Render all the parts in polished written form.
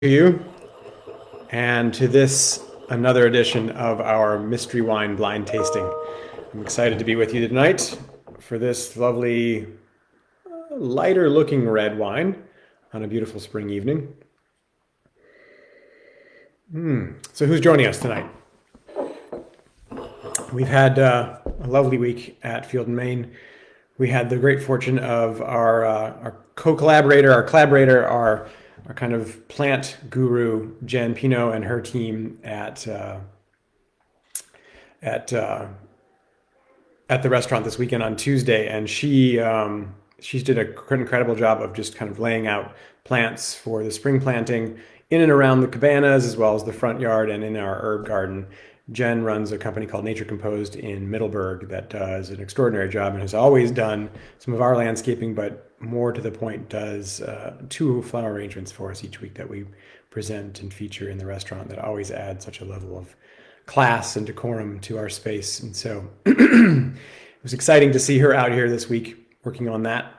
To you and to this another edition of our mystery wine blind tasting. I'm excited to be with you tonight for this lovely lighter looking red wine on a beautiful spring evening. So who's joining us tonight? We've had a lovely week at Field and Main. We had the great fortune of our co-collaborator, our collaborator, our kind of plant guru, Jen Pino, and her team at at the restaurant this weekend on Tuesday, and she did an incredible job of just kind of laying out plants for the spring planting in and around the cabanas, as well as the front yard and in our herb garden. Jen runs a company called Nature Composed in Middleburg that does an extraordinary job and has always done some of our landscaping, but more to the point, does two flower arrangements for us each week that we present and feature in the restaurant that always add such a level of class and decorum to our space. And so it was exciting to see her out here this week working on that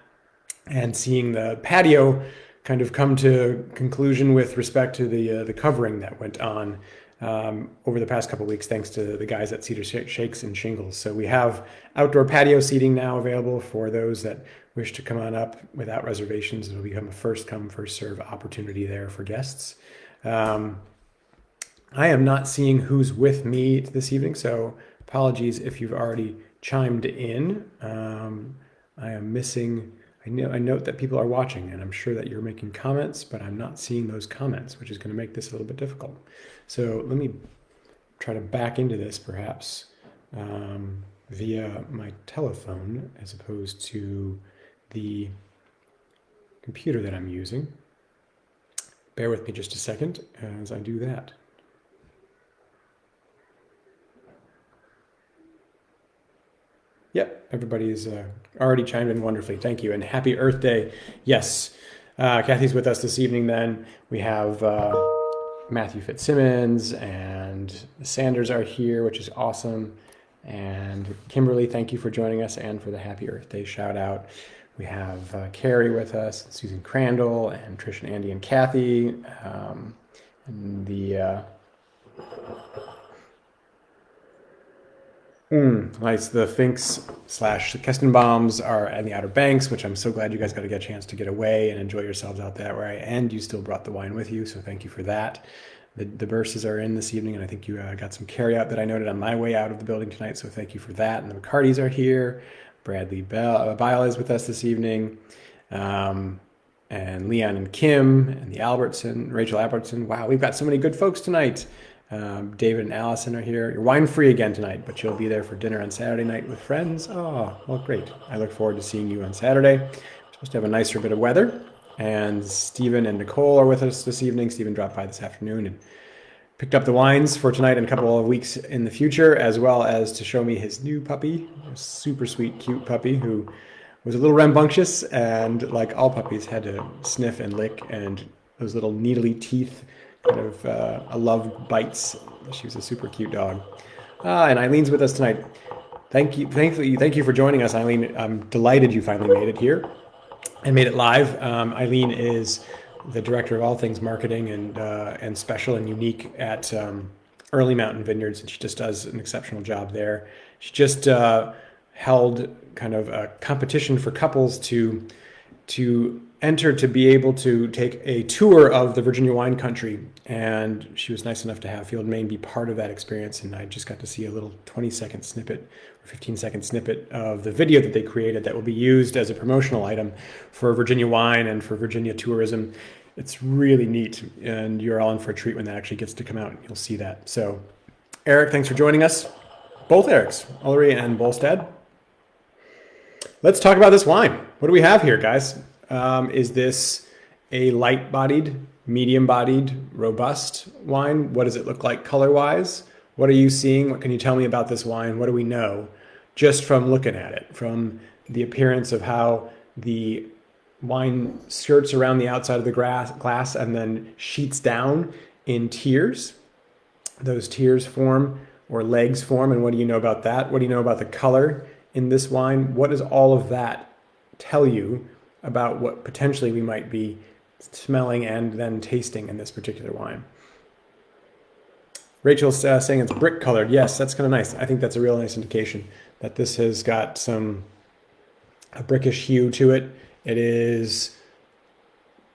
and seeing the patio kind of come to conclusion with respect to the covering that went on over the past couple of weeks, thanks to the guys at Cedar Shakes and Shingles. So we have outdoor patio seating now available for those that wish to come on up without reservations. It'll become a first come, first serve opportunity there for guests. I am not seeing who's with me this evening, so apologies if you've already chimed in. I am missing. I note that people are watching, and I'm sure that you're making comments, but I'm not seeing those comments, which is going to make this a little bit difficult. So let me try to back into this, perhaps via my telephone as opposed to the computer that I'm using. Bear with me just a second as I do that. Yep, everybody's already chimed in wonderfully. Thank you, and happy Earth Day. Yes, Kathy's with us this evening then. We have Matthew Fitzsimmons and Sanders are here, which is awesome. And Kimberly, thank you for joining us and for the happy Earth Day shout out. We have Carrie with us, Susan Crandall, and Trish and Andy and Kathy. And the nice. The Finks slash Kestenbaums are in the Outer Banks, which I'm so glad you guys got to get a chance to get away and enjoy yourselves out that way. And you still brought the wine with you, so thank you for that. The Burses are in this evening, and I think you got some carryout that I noted on my way out of the building tonight, so thank you for that. And the McCartys are here. Bradley Bile is with us this evening. And Leon and Kim and Rachel Albertson. Wow, we've got so many good folks tonight. David and Allison are here. You're wine free again tonight, but you'll be there for dinner on Saturday night with friends. Oh, well, great. I look forward to seeing you on Saturday. We're supposed to have a nicer bit of weather. And Stephen and Nicole are with us this evening. Stephen dropped by this afternoon and picked up the wines for tonight and a couple of weeks in the future, as well as to show me his new puppy, a super sweet, cute puppy who was a little rambunctious and, like all puppies, had to sniff and lick, and those little needly teeth kind of love bites. She was a super cute dog. And Eileen's with us tonight. Thank you for joining us, Eileen. I'm delighted you finally made it here and made it live. Eileen is the director of all things marketing and special and unique at Early Mountain Vineyards, and she just does an exceptional job there. She just held kind of a competition for couples to enter to be able to take a tour of the Virginia wine country, and she was nice enough to have Field and Main be part of that experience, and I just got to see a little 20-second snippet or 15-second snippet of the video that they created that will be used as a promotional item for Virginia wine and for Virginia tourism. It's really neat, and you're all in for a treat when that actually gets to come out, and you'll see that. So Eric, thanks for joining us. Both Erics, Ullery and Bolstad. Let's talk about this wine. What do we have here, guys? Is this a light-bodied, medium-bodied, robust wine? What does it look like color-wise? What are you seeing? What can you tell me about this wine? What do we know just from looking at it, from the appearance of how the wine skirts around the outside of the glass and then sheets down in tiers? Those tiers form, or legs form, and what do you know about that? What do you know about the color in this wine? What does all of that tell you about what potentially we might be smelling and then tasting in this particular wine. Rachel's saying it's brick colored. Yes, that's kind of nice. I think that's a real nice indication that this has got a brickish hue to it. It is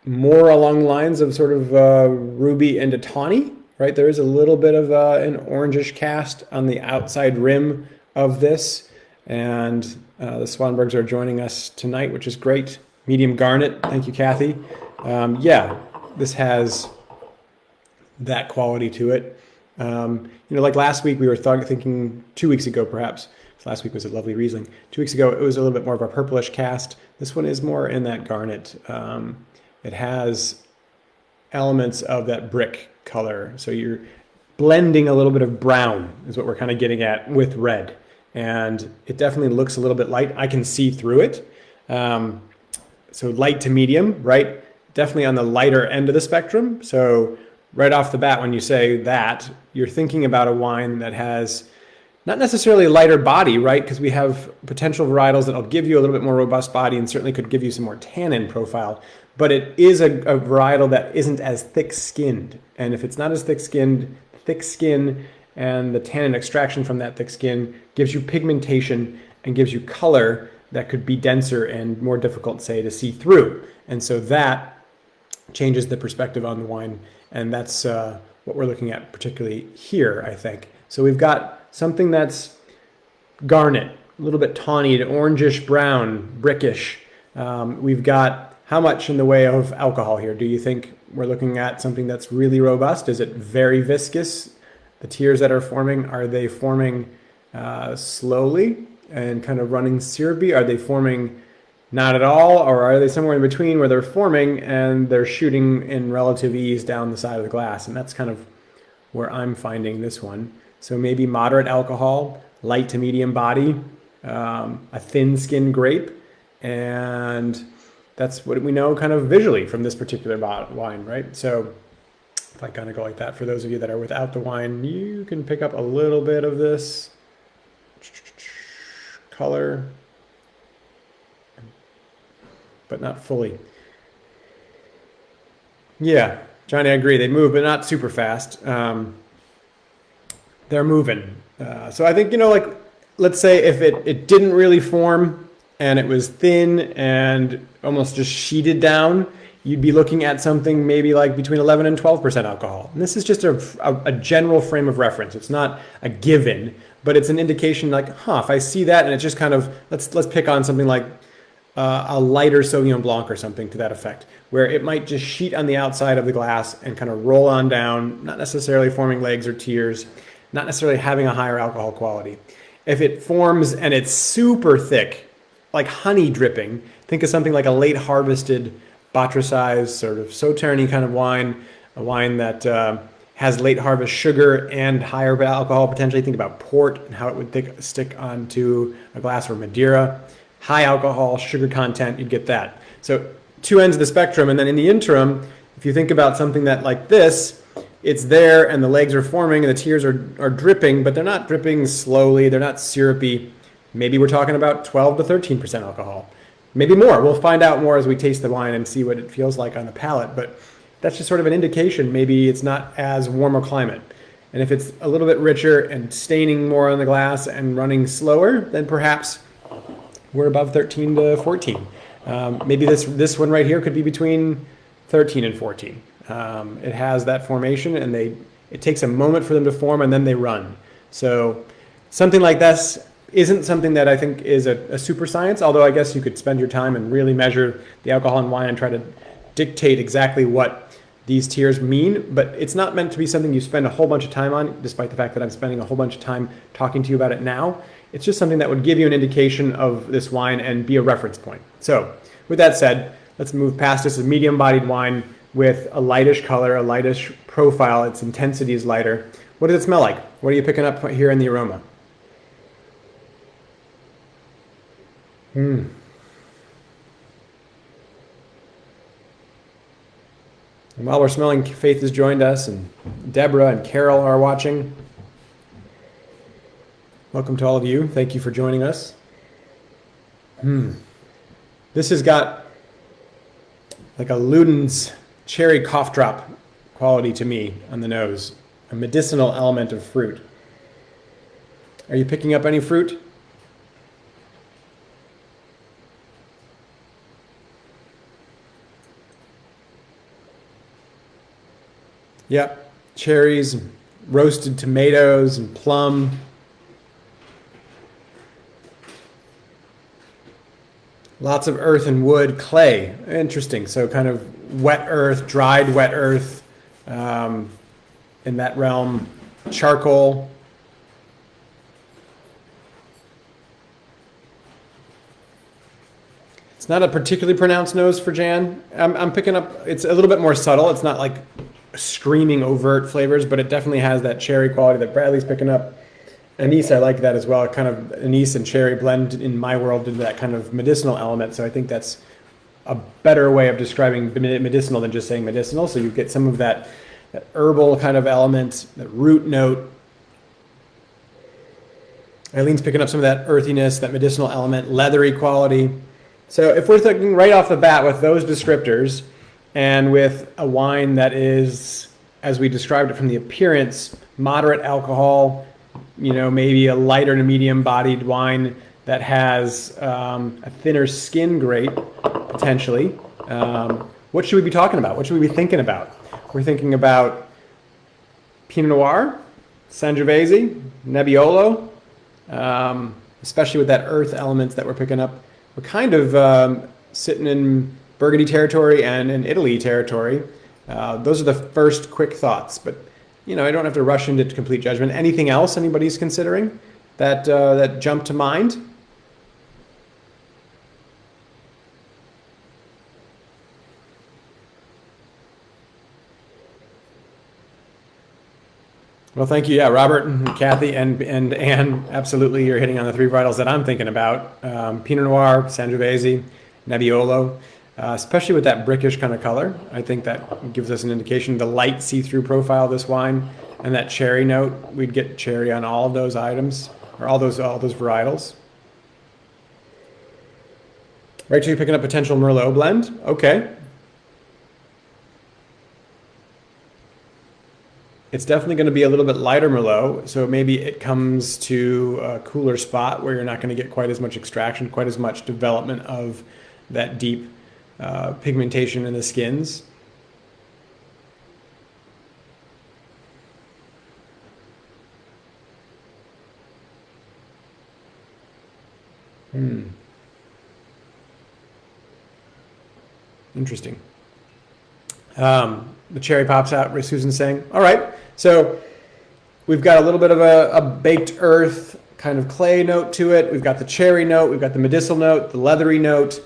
more along the lines of sort of ruby and a tawny, right? There is a little bit of an orangish cast on the outside rim of this. And the Swanbergs are joining us tonight, which is great. Medium garnet. Thank you, Kathy. Yeah, this has that quality to it. Like last week, we were thinking 2 weeks ago, perhaps. Last week was a lovely Riesling. 2 weeks ago, it was a little bit more of a purplish cast. This one is more in that garnet. It has elements of that brick color. So you're blending a little bit of brown is what we're kind of getting at with red. And it definitely looks a little bit light. I can see through it. So light to medium, right? Definitely on the lighter end of the spectrum. So right off the bat, when you say that, you're thinking about a wine that has not necessarily a lighter body, right? Because we have potential varietals that'll give you a little bit more robust body and certainly could give you some more tannin profile. But it is a varietal that isn't as thick-skinned. And if it's not as thick-skinned, thick skin and the tannin extraction from that thick skin gives you pigmentation and gives you color that could be denser and more difficult, say, to see through. And so that changes the perspective on the wine. And that's what we're looking at particularly here, I think. So we've got something that's garnet, a little bit tawny, orangish brown, brickish. We've got how much in the way of alcohol here? Do you think we're looking at something that's really robust? Is it very viscous? The tears that are forming, are they forming slowly and kind of running syrupy? Are they forming not at all? Or are they somewhere in between where they're forming and they're shooting in relative ease down the side of the glass? And that's kind of where I'm finding this one. So maybe moderate alcohol, light to medium body, a thin skinned grape, and that's what we know kind of visually from this particular wine, right? So if I kind of go like that, for those of you that are without the wine, you can pick up a little bit of this color, but not fully. Yeah, Johnny, I agree. They move, but not super fast. They're moving. So I think, like, let's say if it didn't really form and it was thin and almost just sheeted down, you'd be looking at something maybe like between 11 and 12% alcohol. And this is just a general frame of reference. It's not a given, but it's an indication like, if I see that and it's just kind of, let's pick on something like a lighter Sauvignon Blanc or something to that effect, where it might just sheet on the outside of the glass and kind of roll on down, not necessarily forming legs or tears, not necessarily having a higher alcohol quality. If it forms and it's super thick, like honey dripping, think of something like a late harvested Botrycized sort of Sauternes kind of wine, a wine that has late harvest sugar and higher alcohol potentially. Think about port and how it would stick onto a glass or Madeira. High alcohol, sugar content, you'd get that. So two ends of the spectrum. And then in the interim, if you think about something that like this, it's there and the legs are forming and the tears are dripping, but they're not dripping slowly. They're not syrupy. Maybe we're talking about 12 to 13% alcohol. Maybe more. We'll find out more as we taste the wine and see what it feels like on the palate. But that's just sort of an indication. Maybe it's not as warm a climate. And if it's a little bit richer and staining more on the glass and running slower, then perhaps we're above 13 to 14. Maybe this one right here could be between 13 and 14. It has that formation, and it takes a moment for them to form, and then they run. So something like this isn't something that I think is a super science, although I guess you could spend your time and really measure the alcohol in wine and try to dictate exactly what these tiers mean. But it's not meant to be something you spend a whole bunch of time on, despite the fact that I'm spending a whole bunch of time talking to you about it now. It's just something that would give you an indication of this wine and be a reference point. So with that said, let's move past this. A medium-bodied wine with a lightish color, a lightish profile. Its intensity is lighter. What does it smell like? What are you picking up here in the aroma? And while we're smelling, Faith has joined us, and Deborah and Carol are watching. Welcome to all of you. Thank you for joining us. This has got like a Luden's cherry cough drop quality to me on the nose, a medicinal element of fruit. Are you picking up any fruit? Yep, cherries, roasted tomatoes, and plum. Lots of earth and wood, clay. Interesting. So kind of wet earth, dried wet earth, in that realm. Charcoal. It's not a particularly pronounced nose for Jan. I'm picking up, it's a little bit more subtle. It's not like screaming overt flavors, but it definitely has that cherry quality that Bradley's picking up. Anise, I like that as well. Kind of anise and cherry blend in my world into that kind of medicinal element. So I think that's a better way of describing medicinal than just saying medicinal. So you get some of that herbal kind of element, that root note. Eileen's picking up some of that earthiness, that medicinal element, leathery quality. So if we're thinking right off the bat with those descriptors and with a wine that is, as we described it from the appearance, moderate alcohol, maybe a lighter to medium bodied wine that has a thinner skin grape, potentially, what should we be talking about? What should we be thinking about? We're thinking about Pinot Noir, Sangiovese, Nebbiolo, especially with that earth elements that we're picking up. We're kind of sitting in Burgundy territory and in Italy territory. Those are the first quick thoughts, but I don't have to rush into complete judgment. Anything else anybody's considering that jump to mind? Well, thank you. Yeah, Robert and Kathy and Anne, absolutely. You're hitting on the three varietals that I'm thinking about. Pinot Noir, Sangiovese, Nebbiolo, especially with that brickish kind of color. I think that gives us an indication. The light see-through profile of this wine and that cherry note, we'd get cherry on all of those items, or all those varietals. Rachel, you picking up potential Merlot blend? Okay. It's definitely going to be a little bit lighter Merlot, so maybe it comes to a cooler spot where you're not going to get quite as much extraction, quite as much development of that deep pigmentation in the skins. Interesting. The cherry pops out, Susan's saying. All right, so we've got a little bit of a baked earth kind of clay note to it. We've got the cherry note. We've got the medicinal note, the leathery note.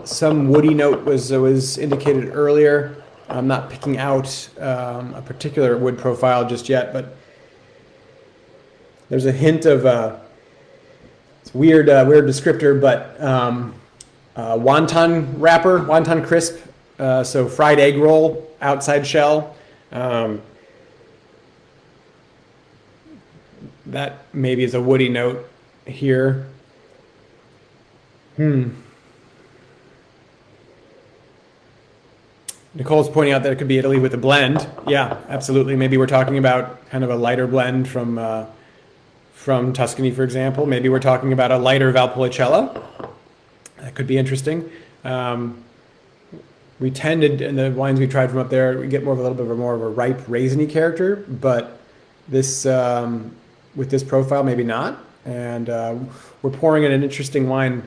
Some woody note was indicated earlier. I'm not picking out a particular wood profile just yet, but there's a hint of it's weird descriptor, but wonton wrapper, wonton crisp. So fried egg roll, outside shell. That maybe is a woody note here. Nicole's pointing out that it could be Italy with a blend. Yeah, absolutely. Maybe we're talking about kind of a lighter blend from Tuscany, for example. Maybe we're talking about a lighter Valpolicella. That could be interesting. We tended, in the wines we tried from up there, we get a little bit more of a ripe raisiny character, but this with this profile, maybe not. And we're pouring in an interesting wine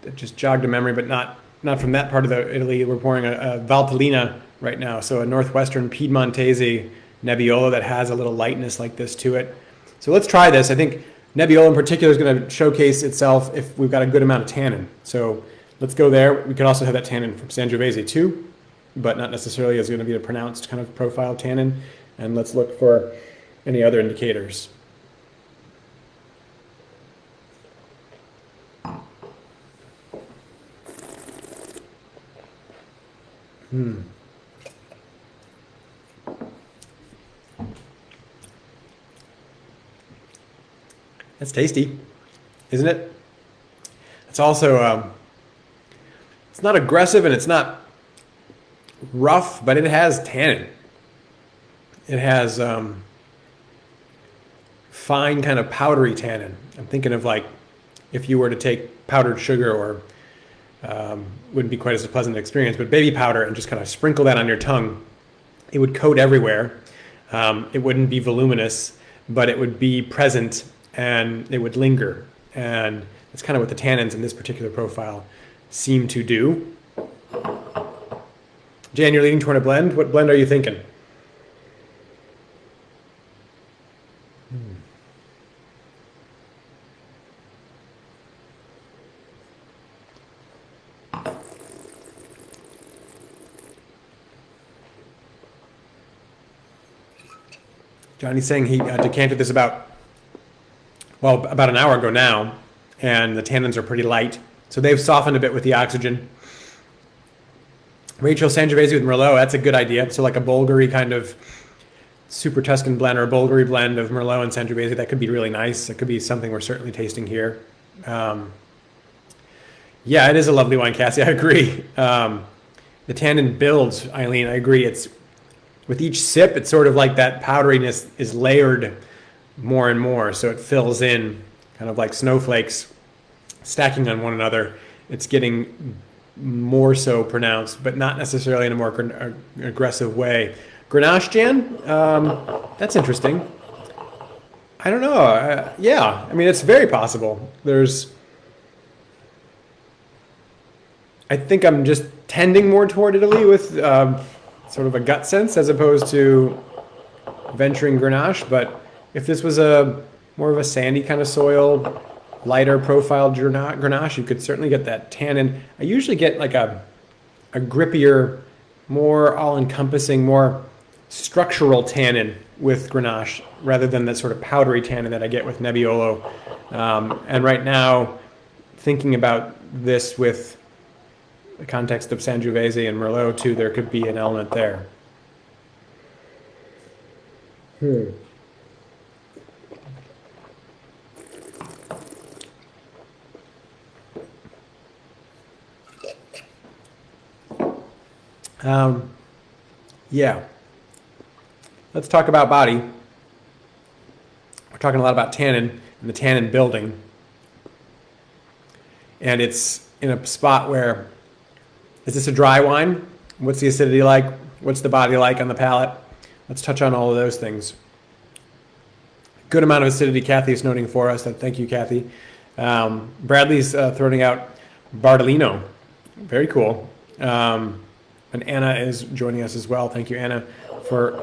that just jogged a memory, but not from that part of Italy. We're pouring a Valtellina right now, so a northwestern Piedmontese Nebbiolo that has a little lightness like this to it. So let's try this. I think Nebbiolo in particular is going to showcase itself if we've got a good amount of tannin. So let's go there. We could also have that tannin from Sangiovese too, but not necessarily as going to be a pronounced kind of profile tannin. And let's look for any other indicators. That's tasty, isn't it? It's also, it's not aggressive and it's not rough, but it has tannin. It has fine kind of powdery tannin. I'm thinking of like if you were to take powdered sugar, or wouldn't be quite as a pleasant experience, but baby powder, and just kind of sprinkle that on your tongue. It would coat everywhere. It wouldn't be voluminous, but it would be present and it would linger. And that's kind of what the tannins in this particular profile seem to do. Jan, you're leaning toward a blend. What blend are you thinking? Johnny's saying he decanted this about an hour ago now, and the tannins are pretty light. So they've softened a bit with the oxygen. Rachel, Sangiovese with Merlot, that's a good idea. So like a Bulgari kind of super Tuscan blend, or a Bulgari blend of Merlot and Sangiovese, that could be really nice. It could be something we're certainly tasting here. Yeah, it is a lovely wine, Cassie. I agree. The tannin builds, Eileen. I agree. It's with each sip, it's sort of like that powderiness is layered more and more, so it fills in, kind of like snowflakes stacking on one another. It's getting more so pronounced, but not necessarily in a more aggressive way. Grenache, Jan? That's interesting. I don't know. Yeah, I mean, it's very possible. I think I'm just tending more toward Italy with sort of a gut sense, as opposed to venturing Grenache. But if this was more of a sandy kind of soil, lighter profiled Grenache, you could certainly get that tannin. I usually get like a grippier, more all-encompassing, more structural tannin with Grenache, rather than that sort of powdery tannin that I get with Nebbiolo. And right now, thinking about this with the context of Sangiovese and Merlot too, there could be an element there. Yeah. Let's talk about body. We're talking a lot about tannin and the tannin building. And it's in a spot where, is this a dry wine? What's the acidity like? What's the body like on the palate? Let's touch on all of those things. Good amount of acidity, Kathy is noting for us. Thank you, Kathy. Bradley's throwing out Bardolino. Very cool. And Anna is joining us as well. Thank you, Anna, for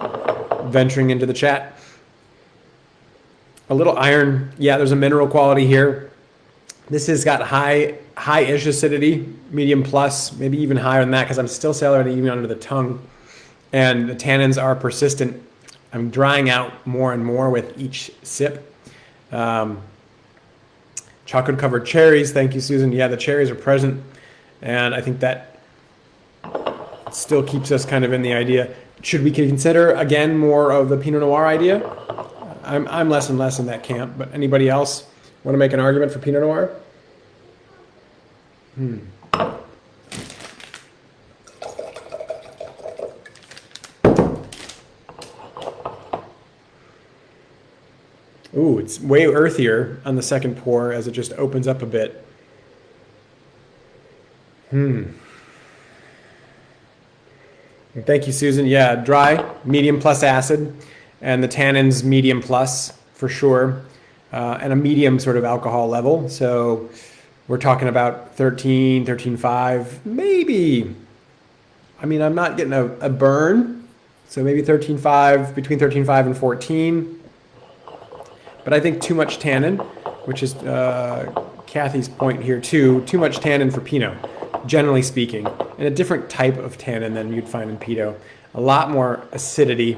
venturing into the chat. A little iron. Yeah, there's a mineral quality here. This has got high-ish acidity, medium plus, maybe even higher than that, because I'm still salivating even under the tongue. And the tannins are persistent. I'm drying out more and more with each sip. Chocolate-covered cherries. Thank you, Susan. Yeah, the cherries are present. And I think that still keeps us kind of in the idea. Should we consider, again, more of the Pinot Noir idea? I'm less and less in that camp, but anybody else want to make an argument for Pinot Noir? Ooh, it's way earthier on the second pour as it just opens up a bit. Thank you, Susan. Yeah, dry, medium plus acid, and the tannins medium plus for sure, and a medium sort of alcohol level. So we're talking about 13, 13.5, maybe. I mean, I'm not getting a burn, so maybe 13.5, between 13.5 and 14. But I think too much tannin, which is Kathy's point here too, too much tannin for Pinot, generally speaking, and a different type of tannin than you'd find in Pinot. A lot more acidity.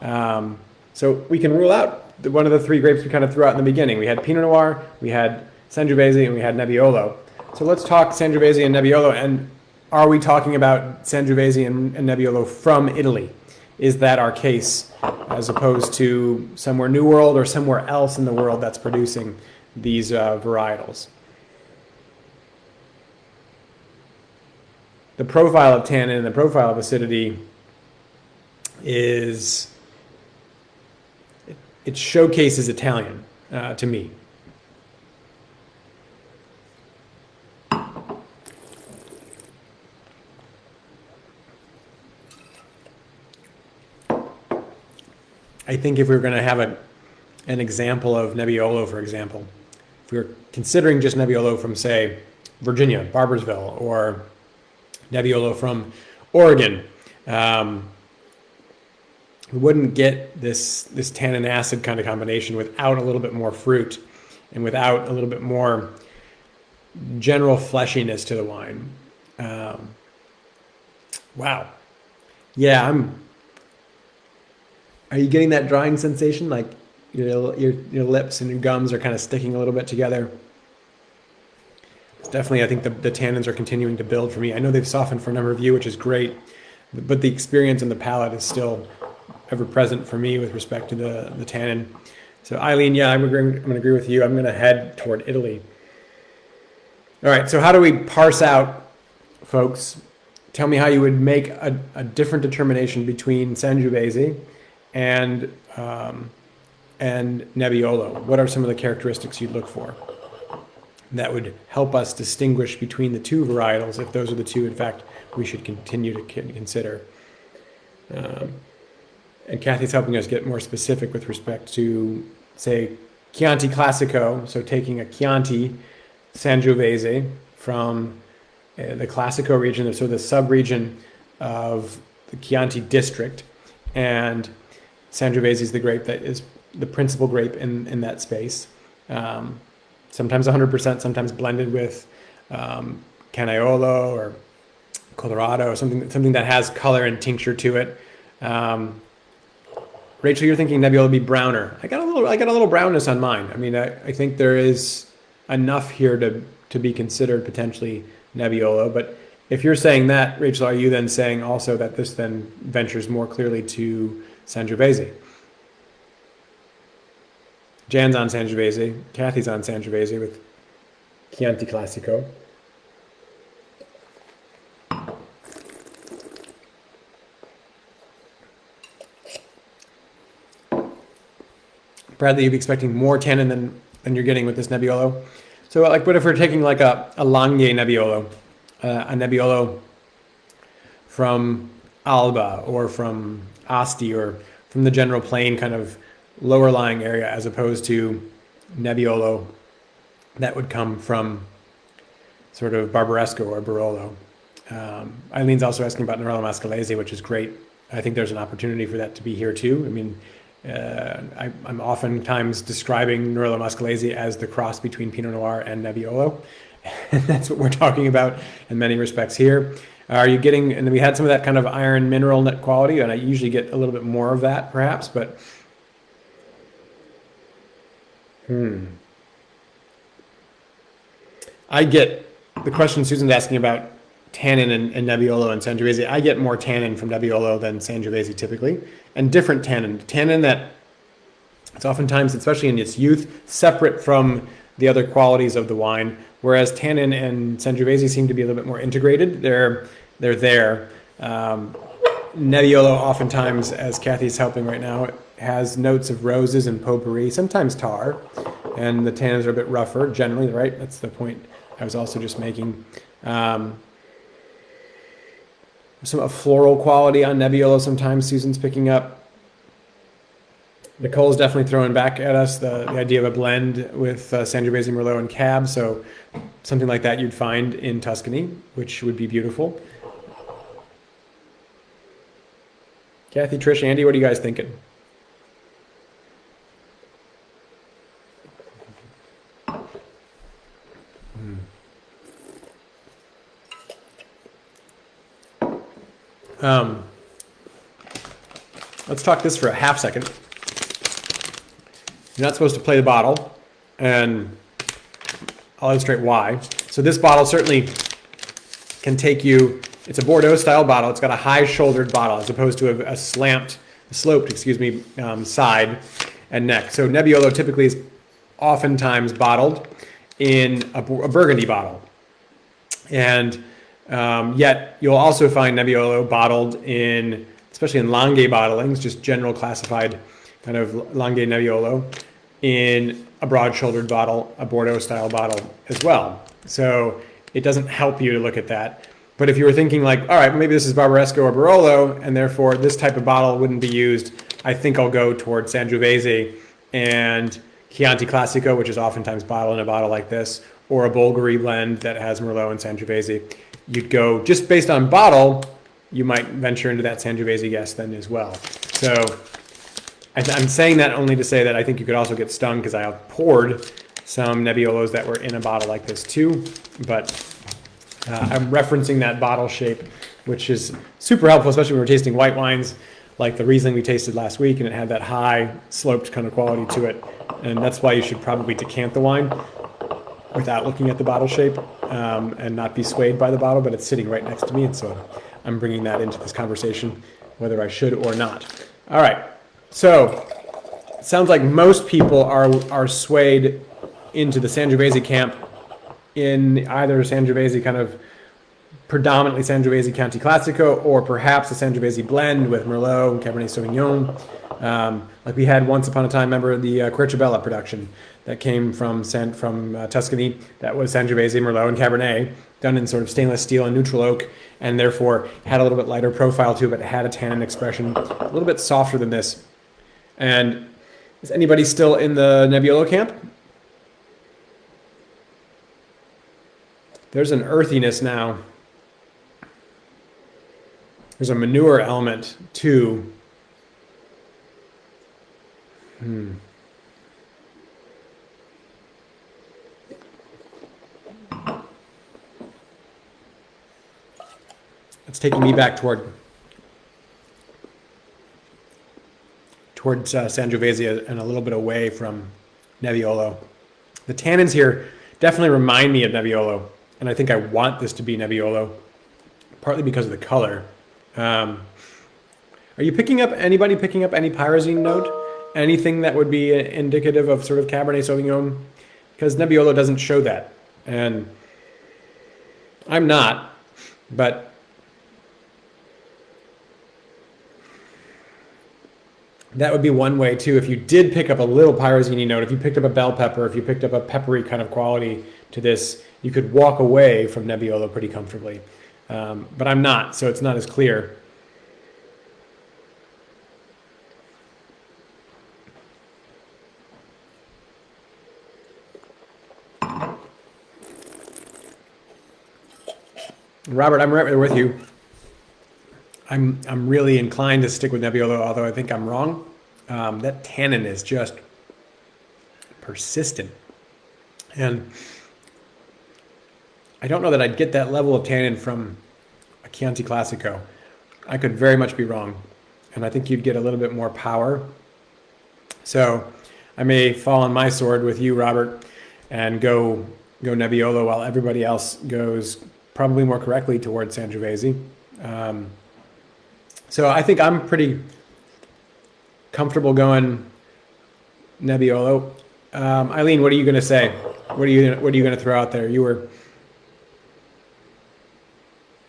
So we can rule out one of the three grapes we kind of threw out in the beginning. We had Pinot Noir, we had Sangiovese, and we had Nebbiolo. So let's talk Sangiovese and Nebbiolo. And are we talking about Sangiovese and Nebbiolo from Italy? Is that our case, as opposed to somewhere New World or somewhere else in the world that's producing these varietals? the profile of tannin and the profile of acidity is, it showcases Italian to me. I think if we were going to have an example of Nebbiolo, for example, if we were considering just Nebbiolo from, say, Virginia, Barboursville, or Nebbiolo from Oregon, we wouldn't get this tannin acid kind of combination without a little bit more fruit and without a little bit more general fleshiness to the wine. Wow. Yeah, are you getting that drying sensation? Like your lips and your gums are kind of sticking a little bit together. It's definitely, I think the tannins are continuing to build for me. I know they've softened for a number of you, which is great, but the experience in the palate is still ever present for me with respect to the tannin. So Eileen, yeah, I'm going to agree with you. I'm going to head toward Italy. All right, so how do we parse out, folks? Tell me how you would make a different determination between Sangiovese and Nebbiolo. What are some of the characteristics you'd look for that would help us distinguish between the two varietals, if those are the two, in fact, we should continue to consider? And Kathy's helping us get more specific with respect to, say, Chianti Classico, so taking a Chianti Sangiovese from the Classico region, so the sub-region of the Chianti district, and Sangiovese is the grape that is the principal grape in that space. Sometimes 100%, sometimes blended with Canaiolo or Colorado, or something that has color and tincture to it. Rachel, you're thinking Nebbiolo would be browner. I got a little brownness on mine. I mean, I think there is enough here to be considered potentially Nebbiolo. But if you're saying that, Rachel, are you then saying also that this then ventures more clearly to Sangiovese? Jan's on Sangiovese. Kathy's on Sangiovese with Chianti Classico. Bradley, you'd be expecting more tannin than you're getting with this Nebbiolo. So, like, what if we're taking like a Langhe Nebbiolo, a Nebbiolo from Alba or from Asti or from the general plain kind of lower lying area, as opposed to Nebbiolo that would come from sort of Barbaresco or Barolo. Eileen's also asking about Nerello Mascalese, which is great. I think there's an opportunity for that to be here too. I mean, I'm oftentimes describing Nerello Mascalese as the cross between Pinot Noir and Nebbiolo. And that's what we're talking about in many respects here. Are you getting, and we had some of that kind of iron mineral net quality, and I usually get a little bit more of that perhaps, but I get the question Susan's asking about tannin and Nebbiolo and Sangiovese. I get more tannin from Nebbiolo than Sangiovese typically, and different tannin that it's oftentimes, especially in its youth, separate from the other qualities of the wine, whereas tannin and Sangiovese seem to be a little bit more integrated. They're there. Nebbiolo oftentimes, as Kathy's helping right now, it has notes of roses and potpourri, sometimes tar, and the tannins are a bit rougher generally, right? That's the point I was also just making. Some floral quality on Nebbiolo sometimes Susan's picking up. Nicole's definitely throwing back at us the idea of a blend with Sangiovese, Merlot, and Cab. So something like that you'd find in Tuscany, which would be beautiful. Kathy, Trish, Andy, what are you guys thinking? Let's talk this for a half second. You're not supposed to play the bottle, and I'll illustrate why. So this bottle certainly can take you, it's a Bordeaux style bottle. It's got a high shouldered bottle as opposed to a sloped, side and neck. So Nebbiolo typically is oftentimes bottled in a Burgundy bottle. And Yet you'll also find Nebbiolo bottled in, especially in Langhe bottlings, just general classified kind of Langhe Nebbiolo, in a broad-shouldered bottle, a Bordeaux-style bottle as well. So it doesn't help you to look at that. But if you were thinking like, all right, maybe this is Barbaresco or Barolo, and therefore this type of bottle wouldn't be used, I think I'll go towards Sangiovese and Chianti Classico, which is oftentimes bottled in a bottle like this, or a Bulgari blend that has Merlot and Sangiovese. You'd go, just based on bottle, you might venture into that Sangiovese guess then as well. So I'm saying that only to say that I think you could also get stung because I poured some Nebbiolos that were in a bottle like this too, but I'm referencing that bottle shape, which is super helpful, especially when we're tasting white wines like the Riesling we tasted last week, and it had that high sloped kind of quality to it. And that's why you should probably decant the wine without looking at the bottle shape and not be swayed by the bottle, but it's sitting right next to me, and so I'm bringing that into this conversation, whether I should or not. All right, so it sounds like most people are swayed into the Sangiovese camp in either Sangiovese kind of predominantly Sangiovese Chianti Classico, or perhaps a Sangiovese blend with Merlot and Cabernet Sauvignon. Like we had once upon a time, remember the Quercibella production that came from Tuscany, that was Sangiovese, Merlot, and Cabernet, done in sort of stainless steel and neutral oak, and therefore had a little bit lighter profile to it, but had a tannin expression a little bit softer than this. And is anybody still in the Nebbiolo camp? There's an earthiness now. There's a manure element too. It's taking me back towards Sangiovese and a little bit away from Nebbiolo. The tannins here definitely remind me of Nebbiolo, and I think I want this to be Nebbiolo, partly because of the color. Are you anybody picking up any pyrazine note? Anything that would be indicative of sort of Cabernet Sauvignon? Because Nebbiolo doesn't show that. And I'm not, but that would be one way too. If you did pick up a little pyrazine note, if you picked up a bell pepper, if you picked up a peppery kind of quality to this, you could walk away from Nebbiolo pretty comfortably. But I'm not, so it's not as clear. Robert, I'm right there with you. I'm really inclined to stick with Nebbiolo, although I think I'm wrong. That tannin is just persistent. And I don't know that I'd get that level of tannin from a Chianti Classico. I could very much be wrong. And I think you'd get a little bit more power. So I may fall on my sword with you, Robert, and go Nebbiolo while everybody else goes probably more correctly towards Sangiovese. So I think I'm pretty comfortable going Nebbiolo. Eileen, what are you going to say? What are you going to throw out there? You were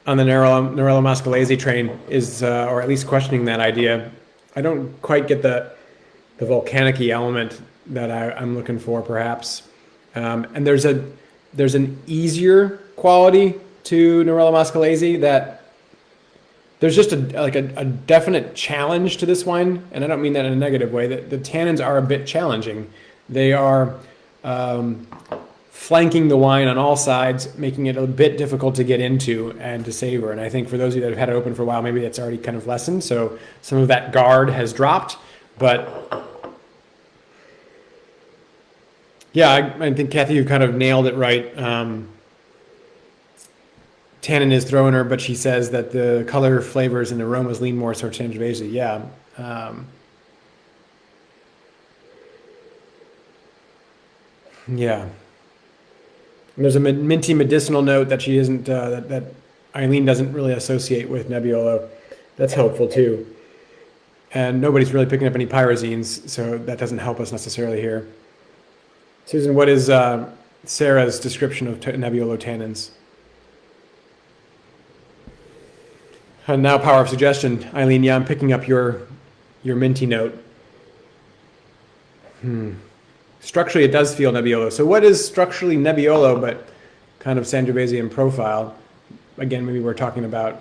on the Nerello Mascalese train, or at least questioning that idea. I don't quite get the volcanic-y element that I'm looking for, perhaps. And there's an easier quality to Nerello Mascalese that there's just a definite challenge to this wine, and I don't mean that in a negative way. The tannins are a bit challenging. They are flanking the wine on all sides, making it a bit difficult to get into and to savor. And I think for those of you that have had it open for a while, maybe it's already kind of lessened. So some of that guard has dropped. But yeah, I think, Kathy, you kind of nailed it right. Tannin is throwing her, but she says that the color, flavors, and aromas lean more towards Sangiovese. Yeah. Yeah. And there's a minty medicinal note that she isn't that Eileen doesn't really associate with Nebbiolo. That's helpful too. And nobody's really picking up any pyrazines, so that doesn't help us necessarily here. Susan, what is Sarah's description of Nebbiolo tannins? And now power of suggestion. Eileen, yeah, I'm picking up your minty note. Structurally, it does feel Nebbiolo. So what is structurally Nebbiolo, but kind of Sangiovese in profile? Again, maybe we're talking about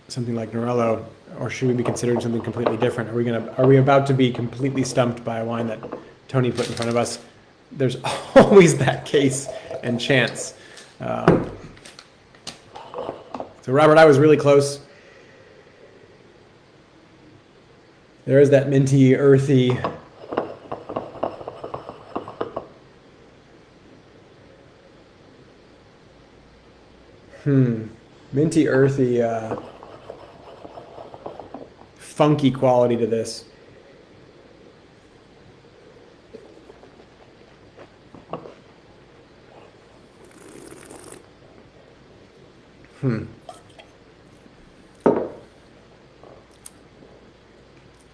something like Norello, or should we be considering something completely different? Are we about to be completely stumped by a wine that Tony put in front of us? There's always that case and chance. So Robert, I was really close. There is that minty, earthy. Minty, earthy, funky quality to this.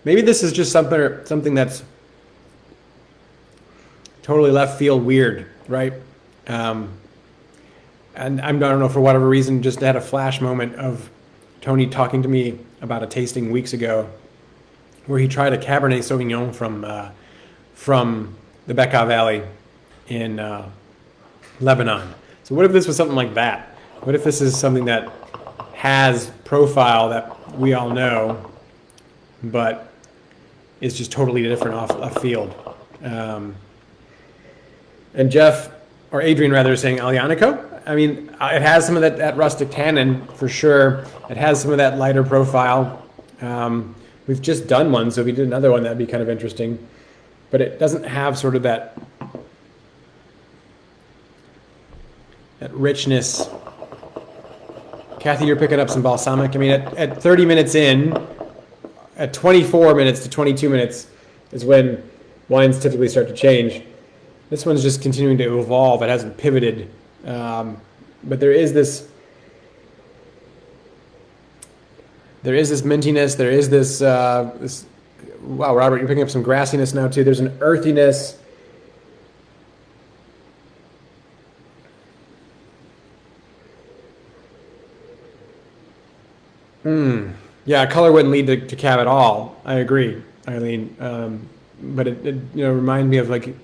Maybe this is just something that's totally left field weird, right? And I don't know, for whatever reason, just had a flash moment of Tony talking to me about a tasting weeks ago where he tried a Cabernet Sauvignon from the Bekaa Valley in Lebanon. So what if this was something like that? What if this is something that has profile that we all know, but is just totally different off left field? And Jeff, or Adrian rather, is saying Aglianico. I mean, it has some of that rustic tannin for sure. It has some of that lighter profile. We've just done one, so if we did another one, that'd be kind of interesting. But it doesn't have sort of that richness. Kathy, you're picking up some balsamic. I mean, at 30 minutes in, at 24 minutes to 22 minutes is when wines typically start to change. This one's just continuing to evolve. It hasn't pivoted. But there is this mintiness. There is this wow, Robert, you're picking up some grassiness now too. There's an earthiness. Yeah, color wouldn't lead to cab at all. I agree, Eileen. But it reminded me of like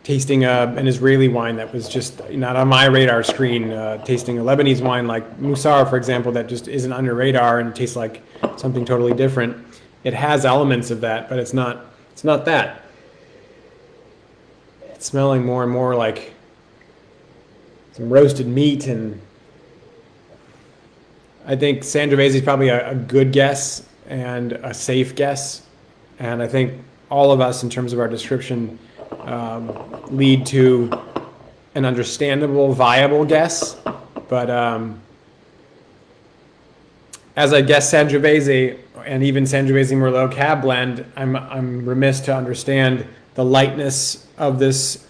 tasting an Israeli wine that was just not on my radar screen, tasting a Lebanese wine like Musar, for example, that just isn't on your radar and tastes like something totally different. It has elements of that, but it's not that. It's smelling more and more like some roasted meat, and I think Sangiovese is probably a good guess and a safe guess. And I think all of us, in terms of our description, lead to an understandable, viable guess. But as I guess Sangiovese and even Sangiovese Merlot Cab blend, I'm remiss to understand the lightness of this,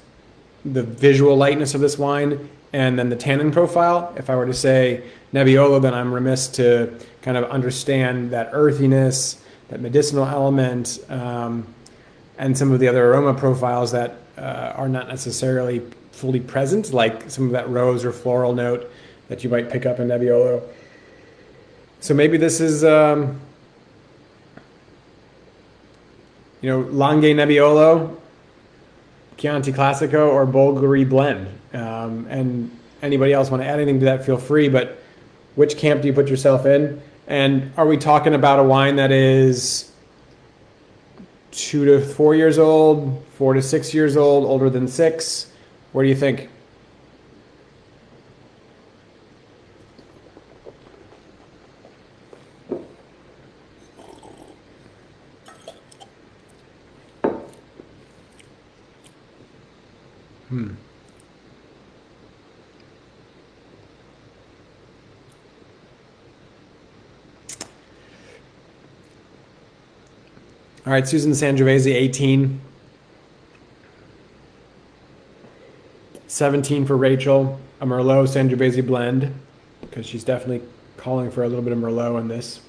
the visual lightness of this wine, and then the tannin profile. If I were to say Nebbiolo, then I'm remiss to kind of understand that earthiness, that medicinal element, and some of the other aroma profiles that are not necessarily fully present, like some of that rose or floral note that you might pick up in Nebbiolo. So maybe this is, Langhe Nebbiolo, Chianti Classico, or Bulgari blend. And anybody else want to add anything to that, feel free, but which camp do you put yourself in? And are we talking about a wine that is 2 to 4 years old, 4 to 6 years old, older than 6? What do you think? All right, Susan Sangiovese, 18. 17 for Rachel, a Merlot Sangiovese blend, because she's definitely calling for a little bit of Merlot in this.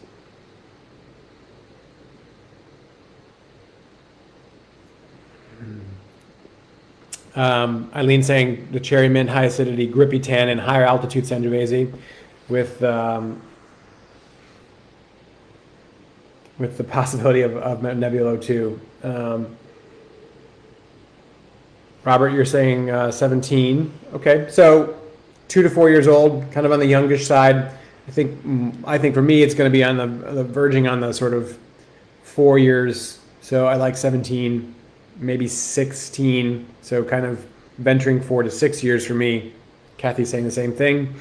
Eileen saying the cherry mint, high acidity, grippy tannin, higher altitude Sangiovese with with the possibility of Nebbiolo too. Robert, you're saying 17. Okay, so 2 to 4 years old, kind of on the youngish side. I think for me it's going to be on the verging on the sort of 4 years. So I like 17, maybe 16. So kind of venturing 4 to 6 years for me. Kathy's saying the same thing.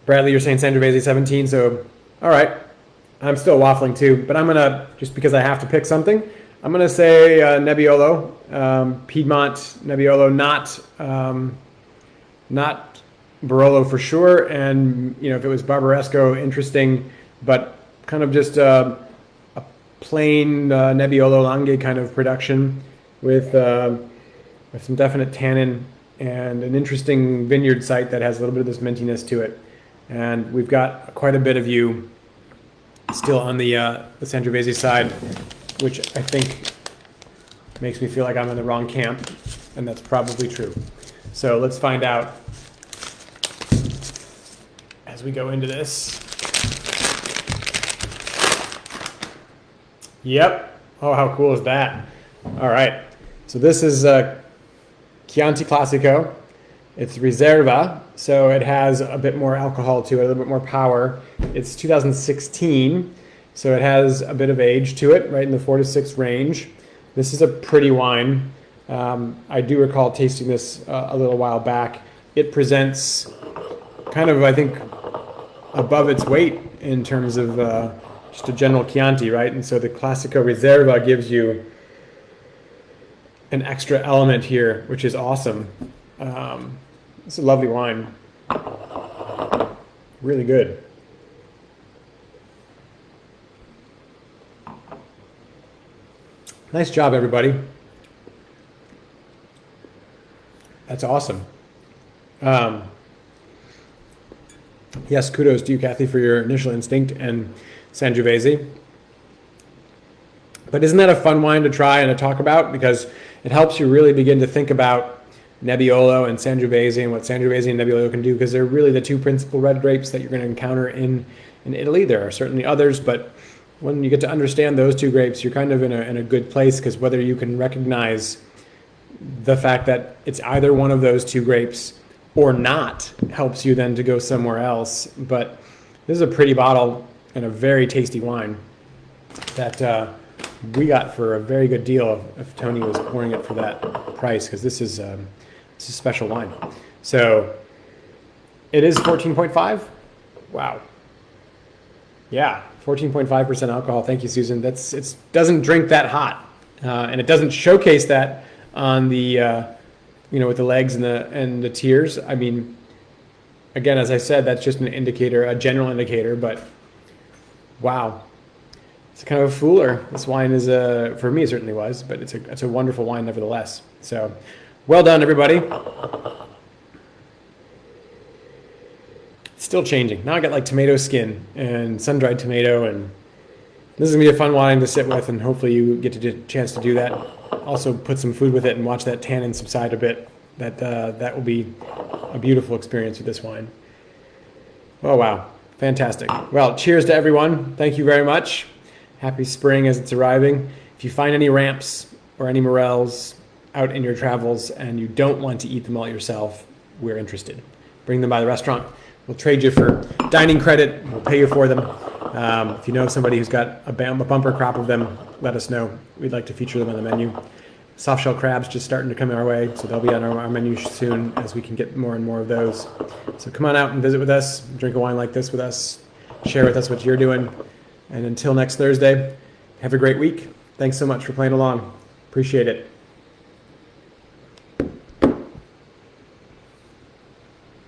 Bradley, you're saying Sangiovese 17. So all right, I'm still waffling too, but I'm gonna, just because I have to pick something, I'm going to say Nebbiolo, Piedmont Nebbiolo, not Barolo for sure. And, if it was Barbaresco, interesting, but kind of just a plain Nebbiolo Langhe kind of production with some definite tannin and an interesting vineyard site that has a little bit of this mintiness to it. And we've got quite a bit of you still on the Sangiovese side, which I think makes me feel like I'm in the wrong camp, and that's probably true. So let's find out as we go into this. Yep. Oh, how cool is that? All right. So this is Chianti Classico. It's Riserva, so it has a bit more alcohol to it, a little bit more power. It's 2016. So it has a bit of age to it, right in the 4 to 6 range. This is a pretty wine. I do recall tasting this a little while back. It presents kind of, I think, above its weight in terms of just a general Chianti, right? And so the Classico Riserva gives you an extra element here, which is awesome. It's a lovely wine. Really good. Nice job, everybody. That's awesome. Yes, kudos to you, Kathy, for your initial instinct and Sangiovese. But isn't that a fun wine to try and to talk about? Because it helps you really begin to think about Nebbiolo and Sangiovese and what Sangiovese and Nebbiolo can do, because they're really the two principal red grapes that you're going to encounter in Italy. There are certainly others, but when you get to understand those two grapes, you're kind of in a good place, because whether you can recognize the fact that it's either one of those two grapes or not helps you then to go somewhere else. But this is a pretty bottle and a very tasty wine that we got for a very good deal if Tony was pouring it for that price, because this is a special wine. So it is 14.5. Wow. Yeah, 14.5% alcohol. Thank you, Susan. It doesn't drink that hot, and it doesn't showcase that on the with the legs and the tears. I mean, again, as I said, that's just an indicator, a general indicator. But wow, it's kind of a fooler. This wine is for me, it certainly was, but it's a wonderful wine nevertheless. So, well done, everybody. Still changing. Now I got like tomato skin and sun-dried tomato, and this is gonna be a fun wine to sit with, and hopefully you get a chance to do that. Also put some food with it and watch that tannin subside a bit. That will be a beautiful experience with this wine. Oh wow, fantastic. Well, cheers to everyone. Thank you very much. Happy spring as it's arriving. If you find any ramps or any morels out in your travels and you don't want to eat them all yourself, we're interested. Bring them by the restaurant. We'll trade you for dining credit. We'll pay you for them. If you know somebody who's got a bumper crop of them, let us know. We'd like to feature them on the menu. Soft shell crabs just starting to come our way, so they'll be on our menu soon as we can get more and more of those. So come on out and visit with us, drink a wine like this with us, share with us what you're doing. And until next Thursday, have a great week. Thanks so much for playing along. Appreciate it.